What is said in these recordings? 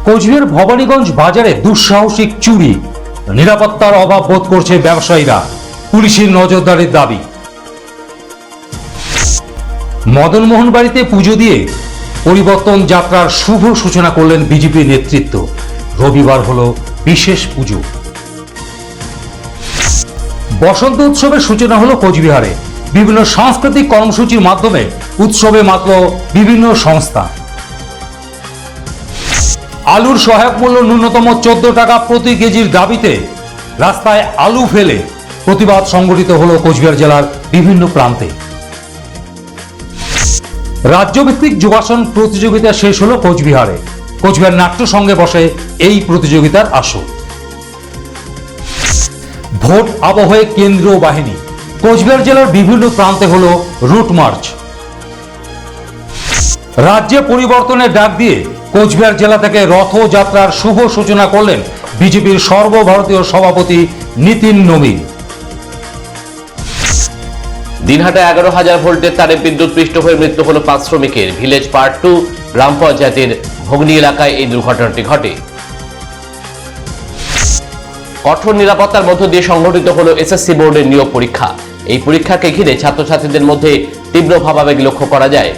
কোচবিহার ভবানীগঞ্জ বাজারে দুঃসাহসিক চুরি, নিরাপত্তার অভাব বোধ করছে ব্যবসায়ীরা, পুলিশের নজরদারির দাবি। মদনমোহন বাড়িতে পুজো দিয়ে পরিবর্তন যাত্রার শুভ সূচনা করলেন বিজেপি নেতৃত্ব। রবিবার হলো বিশেষ পুজো। বসন্ত উৎসবের সূচনা হলো কোচবিহারে। বিভিন্ন সাংস্কৃতিক কর্মসূচির মাধ্যমে উৎসবে মাতল বিভিন্ন সংস্থা। আলুর সহায়ক মূল্য ন্যূনতম 14 টাকা প্রতি কেজির দাবিতে রাস্তায় আলু ফেলে প্রতিবাদ সংগঠিত হলো কোচবিহার জেলার বিভিন্ন প্রান্তে। রাজ্যভিত্তিক যোগাসন প্রতিযোগিতা শেষ হলো কোচবিহারে। কোচবিহার নাট্য সঙ্গে বসে এই প্রতিযোগিতার আসর। ভোট আবহে কেন্দ্রীয় বাহিনী। কোচবিহার জেলার বিভিন্ন প্রান্তে হলো রুট মার্চ। রাজ্যে পরিবর্তনের ডাক দিয়ে কোচবিহার জেলা থেকে রথযাত্রার শুভ সূচনা করলেন বিজেপির সর্বভারতীয় সভাপতি নীতিন নবীন। দিনহাটা 11,000 ভোল্টের তারে বিদ্যুৎপৃষ্ট হয়ে মৃত্যু হলো 5 শ্রমিকের। ভিলেজ পার্ট 2 গ্রাম পঞ্চায়েতের ভগ্নী এলাকায় এই দুর্ঘটনাটি ঘটে। কঠোর নিরাপত্তার মধ্য দিয়ে সংগঠিত হলো এসএসসি বোর্ডের নিয়োগ পরীক্ষা। এই পরীক্ষাকে ঘিরে ছাত্রছাত্রীদের মধ্যে তীব্র ভাবাবেগ লক্ষ্য করা যায়।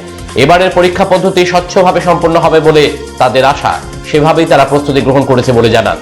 এবারের পরীক্ষা পদ্ধতি স্বচ্ছভাবে সম্পন্ন হবে বলে তাদের আশা। সেভাবেই তারা প্রস্তুতি গ্রহণ করেছে বলে জানান